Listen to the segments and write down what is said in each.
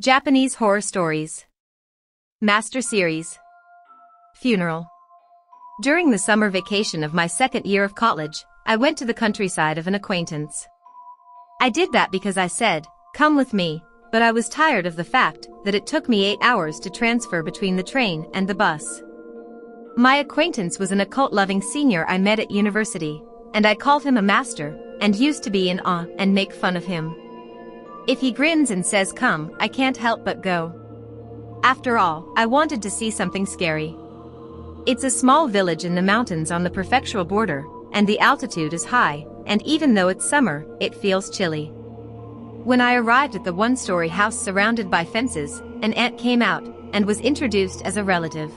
Japanese Horror Stories. Master Series. Funeral. During the summer vacation of my second year of college, I went to the countryside of an acquaintance. I did that because I said, "Come with me," but I was tired of the fact that it took me 8 hours to transfer between the train and the bus. My acquaintance was an occult-loving senior I met at university, and I called him a master, and used to be in awe and make fun of him. If he grins and says come, I can't help but go. After all, I wanted to see something scary. It's a small village in the mountains on the prefectural border, and the altitude is high, and even though it's summer, it feels chilly. When I arrived at the one-story house surrounded by fences, an aunt came out, and was introduced as a relative.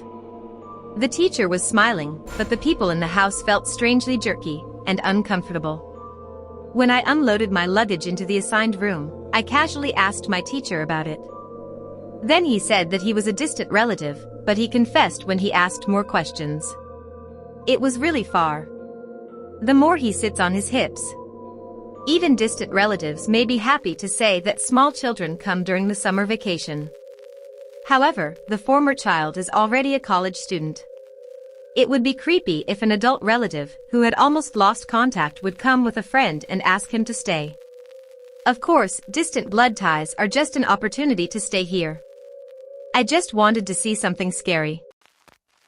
The teacher was smiling, but the people in the house felt strangely jerky and uncomfortable. When I unloaded my luggage into the assigned room, I casually asked my teacher about it. Then he said that he was a distant relative, but he confessed when he asked more questions. It was really far. The more he sits on his hips. Even distant relatives may be happy to say that small children come during the summer vacation. However, the former child is already a college student. It would be creepy if an adult relative who had almost lost contact would come with a friend and ask him to stay. Of course, distant blood ties are just an opportunity to stay here. I just wanted to see something scary.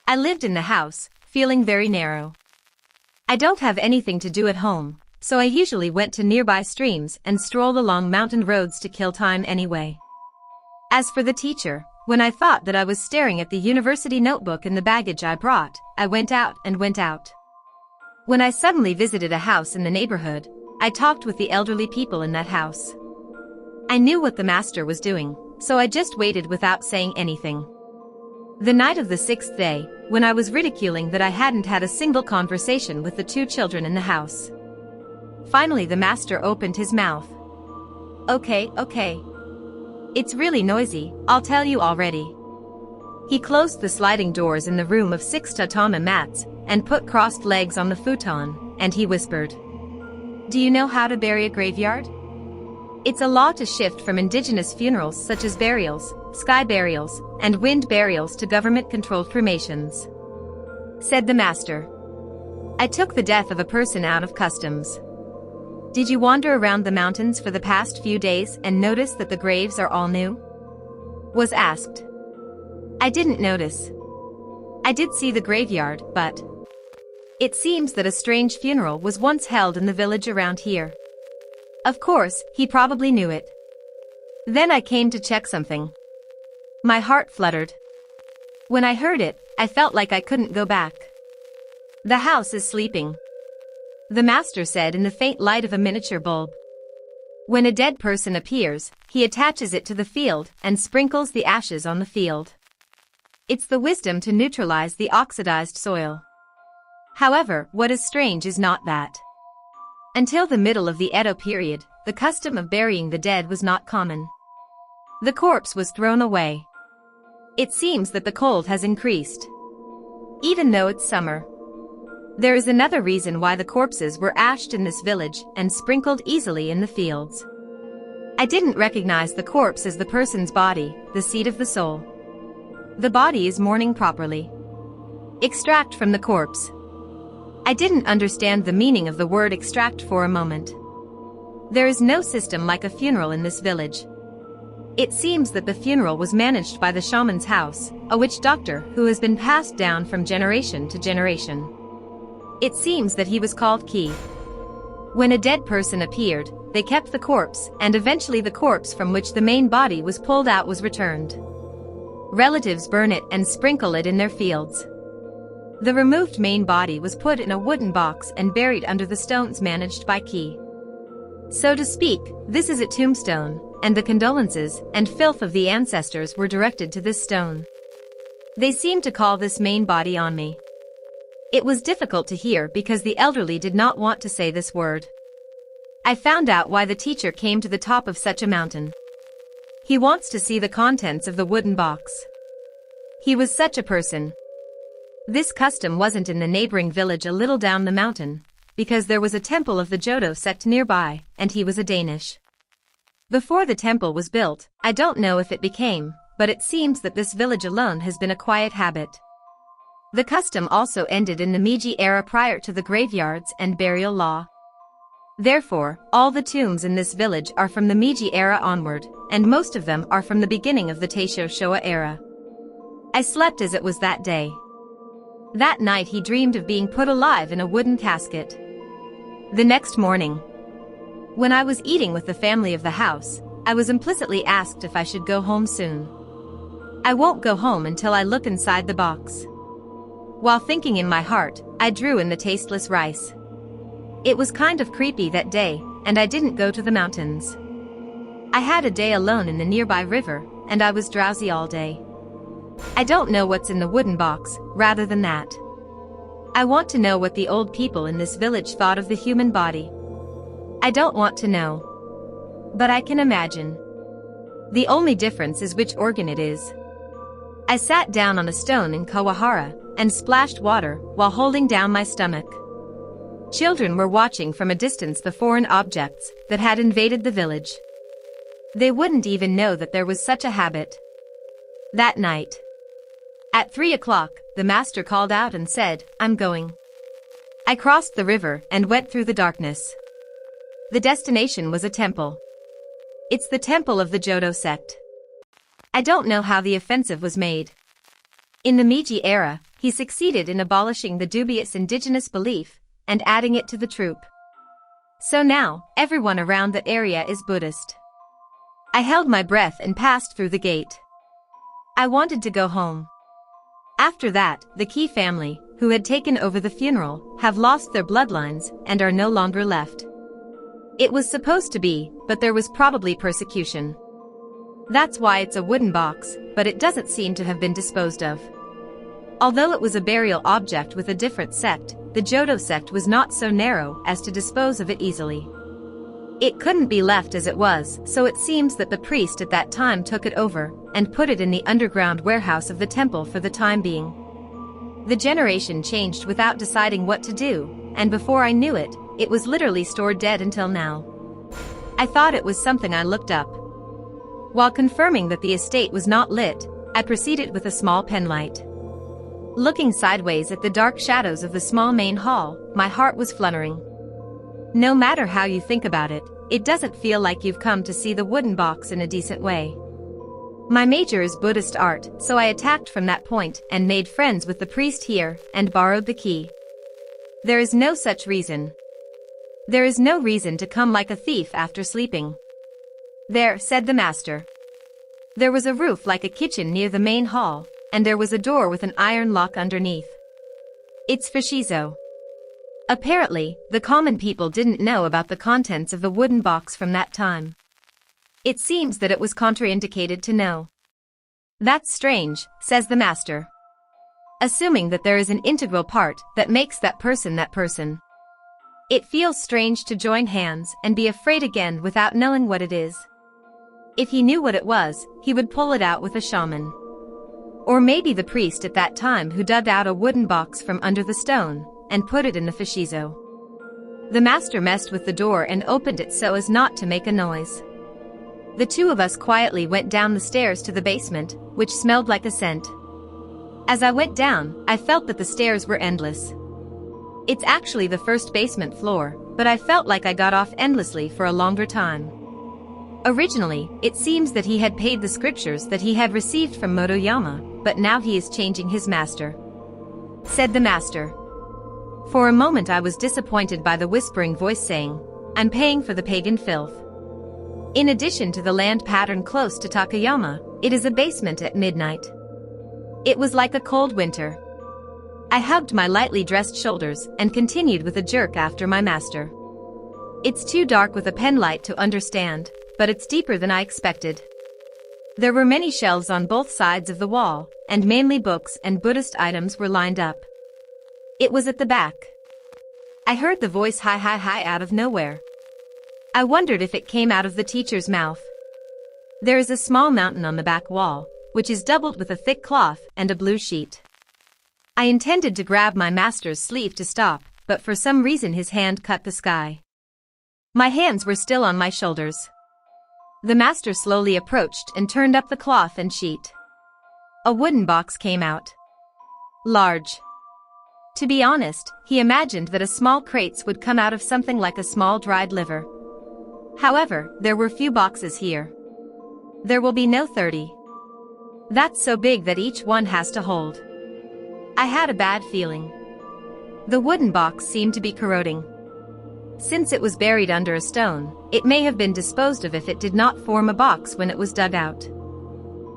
I lived in the house, feeling very narrow. I don't have anything to do at home, so I usually went to nearby streams and strolled along mountain roads to kill time anyway. As for the teacher, when I thought that I was staring at the university notebook in the baggage I brought, I went out. When I suddenly visited a house in the neighborhood, I talked with the elderly people in that house. I knew what the master was doing, so I just waited without saying anything. The night of the 6th day, when I was ridiculing that I hadn't had a single conversation with the 2 children in the house. Finally the master opened his mouth. Okay. It's really noisy, I'll tell you already. He closed the sliding doors in the room of 6 tatami mats, and put crossed legs on the futon, and he whispered. Do you know how to bury a graveyard? It's a law to shift from indigenous funerals such as burials, sky burials, and wind burials to government-controlled cremations. Said the master. I took the death of a person out of customs. Did you wander around the mountains for the past few days and notice that the graves are all new? Was asked. I didn't notice. I did see the graveyard, but it seems that a strange funeral was once held in the village around here. Of course, he probably knew it. Then I came to check something. My heart fluttered. When I heard it, I felt like I couldn't go back. The house is sleeping. The master said in the faint light of a miniature bulb. When a dead person appears, he attaches it to the field and sprinkles the ashes on the field. It's the wisdom to neutralize the oxidized soil. However, what is strange is not that. Until the middle of the Edo period, the custom of burying the dead was not common. The corpse was thrown away. It seems that the cold has increased. Even though it's summer. There is another reason why the corpses were ashed in this village and sprinkled easily in the fields. I didn't recognize the corpse as the person's body, the seat of the soul. The body is mourning properly. Extract from the corpse. I didn't understand the meaning of the word extract for a moment. There is no system like a funeral in this village. It seems that the funeral was managed by the shaman's house, a witch doctor who has been passed down from generation to generation. It seems that he was called Ki. When a dead person appeared, they kept the corpse, and eventually the corpse from which the main body was pulled out was returned. Relatives burn it and sprinkle it in their fields. The removed main body was put in a wooden box and buried under the stones managed by Ki. So to speak, this is a tombstone, and the condolences and filth of the ancestors were directed to this stone. They seemed to call this main body on me. It was difficult to hear because the elderly did not want to say this word. I found out why the teacher came to the top of such a mountain. He wants to see the contents of the wooden box. He was such a person. This custom wasn't in the neighboring village a little down the mountain, because there was a temple of the Jodo sect nearby, and he was a Danish. Before the temple was built, I don't know if it became, but it seems that this village alone has been a quiet habit. The custom also ended in the Meiji era prior to the graveyards and burial law. Therefore, all the tombs in this village are from the Meiji era onward, and most of them are from the beginning of the Taisho Showa era. I slept as it was that day. That night he dreamed of being put alive in a wooden casket. The next morning, when I was eating with the family of the house, I was implicitly asked if I should go home soon. I won't go home until I look inside the box. While thinking in my heart, I drew in the tasteless rice. It was kind of creepy that day, and I didn't go to the mountains. I had a day alone in the nearby river, and I was drowsy all day. I don't know what's in the wooden box, rather than that. I want to know what the old people in this village thought of the human body. I don't want to know. But I can imagine. The only difference is which organ it is. I sat down on a stone in Kawahara, and splashed water, while holding down my stomach. Children were watching from a distance the foreign objects that had invaded the village. They wouldn't even know that there was such a habit. That night, at 3 o'clock, the master called out and said, "I'm going." I crossed the river and went through the darkness. The destination was a temple. It's the temple of the Jodo sect. I don't know how the offensive was made. In the Meiji era, he succeeded in abolishing the dubious indigenous belief and adding it to the troop. So now, everyone around that area is Buddhist. I held my breath and passed through the gate. I wanted to go home. After that, the Key family, who had taken over the funeral, have lost their bloodlines and are no longer left. It was supposed to be, but there was probably persecution. That's why it's a wooden box, but it doesn't seem to have been disposed of. Although it was a burial object with a different sect, the Jodo sect was not so narrow as to dispose of it easily. It couldn't be left as it was, so it seems that the priest at that time took it over and put it in the underground warehouse of the temple for the time being. The generation changed without deciding what to do, and before I knew it, it was literally stored dead until now. I thought it was something I looked up. While confirming that the estate was not lit, I proceeded with a small penlight. Looking sideways at the dark shadows of the small main hall, my heart was fluttering. No matter how you think about it, it doesn't feel like you've come to see the wooden box in a decent way. My major is Buddhist art, so I attacked from that point and made friends with the priest here and borrowed the key. There is no such reason. There is no reason to come like a thief after sleeping. There, said the master. There was a roof like a kitchen near the main hall, and there was a door with an iron lock underneath. It's Fushizo. Apparently, the common people didn't know about the contents of the wooden box from that time. It seems that it was contraindicated to know. That's strange, says the master. Assuming that there is an integral part that makes that person. It feels strange to join hands and be afraid again without knowing what it is. If he knew what it was, he would pull it out with a shaman. Or maybe the priest at that time who dug out a wooden box from under the stone and put it in the Fushizo. The master messed with the door and opened it so as not to make a noise. The two of us quietly went down the stairs to the basement, which smelled like a scent. As I went down, I felt that the stairs were endless. It's actually the first basement floor, but I felt like I got off endlessly for a longer time. Originally, it seems that he had paid the scriptures that he had received from Motoyama, but now he is changing his master. Said the master. For a moment I was disappointed by the whispering voice saying, "I'm paying for the pagan filth." In addition to the land pattern close to Takayama, it is a basement at midnight. It was like a cold winter. I hugged my lightly dressed shoulders and continued with a jerk after my master. It's too dark with a penlight to understand, but it's deeper than I expected. There were many shelves on both sides of the wall, and mainly books and Buddhist items were lined up. It was at the back. I heard the voice hi out of nowhere. I wondered if it came out of the teacher's mouth. There is a small mountain on the back wall, which is doubled with a thick cloth and a blue sheet. I intended to grab my master's sleeve to stop, but for some reason his hand cut the sky. My hands were still on my shoulders. The master slowly approached and turned up the cloth and sheet. A wooden box came out. Large. To be honest, he imagined that a small crates would come out of something like a small dried liver. However, there were few boxes here. There will be no 30. That's so big that each one has to hold. I had a bad feeling. The wooden box seemed to be corroding. Since it was buried under a stone, it may have been disposed of if it did not form a box when it was dug out.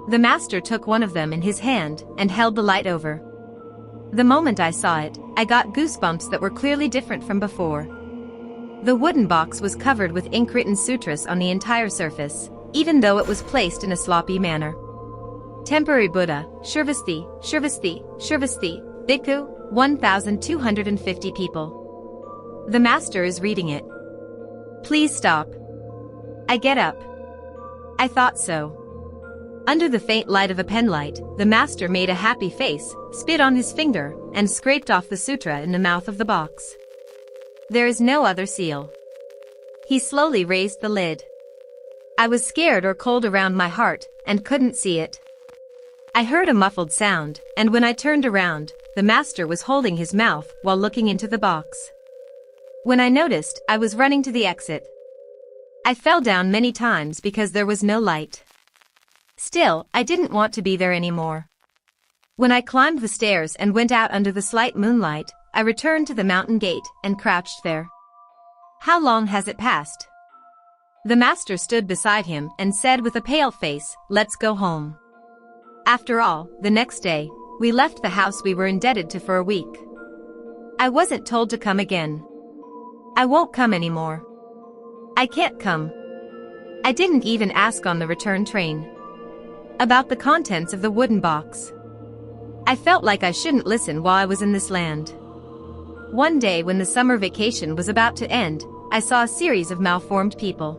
The master took one of them in his hand and held the light over. The moment I saw it, I got goosebumps that were clearly different from before. The wooden box was covered with ink-written sutras on the entire surface, even though it was placed in a sloppy manner. Temporary Buddha, Shurvasti, Shurvasti, Shurvasti, Bhikkhu, 1,250 people. The master is reading it. Please stop. I get up. I thought so. Under the faint light of a penlight, the master made a happy face, spit on his finger, and scraped off the sutra in the mouth of the box. There is no other seal. He slowly raised the lid. I was scared or cold around my heart, and couldn't see it. I heard a muffled sound, and when I turned around, the master was holding his mouth while looking into the box. When I noticed, I was running to the exit. I fell down many times because there was no light. Still, I didn't want to be there anymore. When I climbed the stairs and went out under the slight moonlight, I returned to the mountain gate and crouched there. How long has it passed? The master stood beside him and said with a pale face, "Let's go home." After all, the next day, we left the house we were indebted to for a week. I wasn't told to come again. I won't come anymore. I can't come. I didn't even ask on the return train about the contents of the wooden box. I felt like I shouldn't listen while I was in this land. One day when the summer vacation was about to end, I saw a series of malformed people.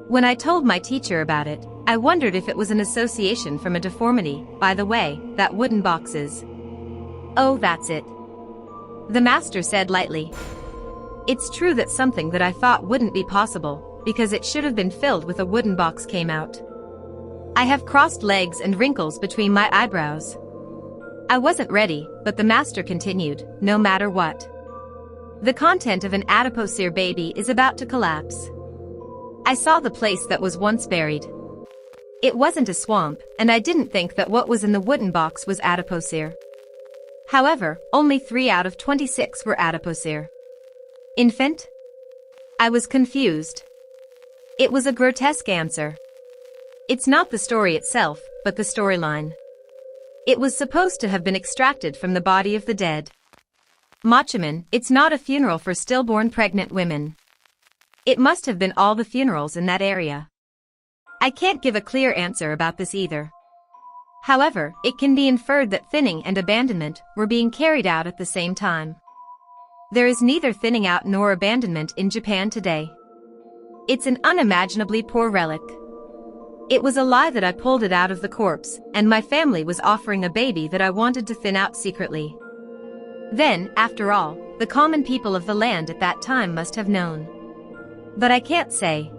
When I told my teacher about it, I wondered if it was an association from a deformity. By the way, that wooden box is. Oh, that's it. The master said lightly. It's true that something that I thought wouldn't be possible, because it should have been filled with a wooden box came out. I have crossed legs and wrinkles between my eyebrows. I wasn't ready, but the master continued, no matter what. The content of an adipocere baby is about to collapse. I saw the place that was once buried. It wasn't a swamp, and I didn't think that what was in the wooden box was adipocere. However, only 3 out of 26 were adipocere. Infant? I was confused. It was a grotesque answer. It's not the story itself, but the storyline. It was supposed to have been extracted from the body of the dead. Machaman, it's not a funeral for stillborn pregnant women. It must have been all the funerals in that area. I can't give a clear answer about this either. However, it can be inferred that thinning and abandonment were being carried out at the same time. There is neither thinning out nor abandonment in Japan today. It's an unimaginably poor relic. It was a lie that I pulled it out of the corpse, and my family was offering a baby that I wanted to thin out secretly. Then, after all, the common people of the land at that time must have known. But I can't say.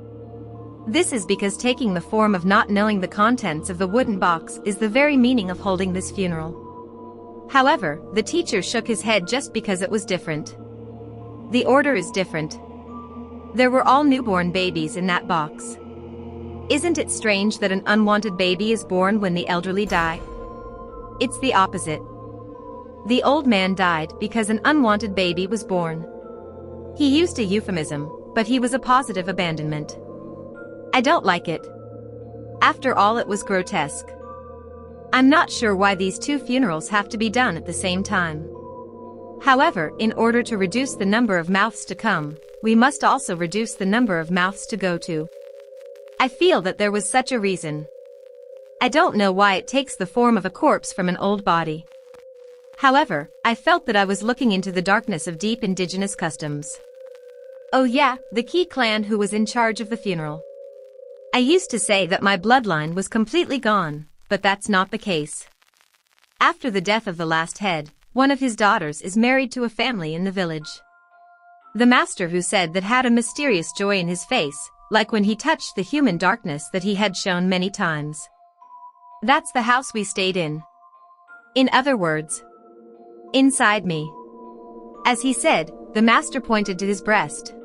This is because taking the form of not knowing the contents of the wooden box is the very meaning of holding this funeral. However, the teacher shook his head just because it was different. The order is different. There were all newborn babies in that box. Isn't it strange that an unwanted baby is born when the elderly die? It's the opposite. The old man died because an unwanted baby was born. He used a euphemism, but he was a positive abandonment. I don't like it. After all, it was grotesque. I'm not sure why these 2 funerals have to be done at the same time. However, in order to reduce the number of mouths to come, we must also reduce the number of mouths to go to. I feel that there was such a reason. I don't know why it takes the form of a corpse from an old body. However, I felt that I was looking into the darkness of deep indigenous customs. Oh yeah, the key clan who was in charge of the funeral. I used to say that my bloodline was completely gone, but that's not the case. After the death of the last head, one of his daughters is married to a family in the village. The master who said that had a mysterious joy in his face, like when he touched the human darkness that he had shown many times. That's the house we stayed in. In other words, inside me. As he said, the master pointed to his breast.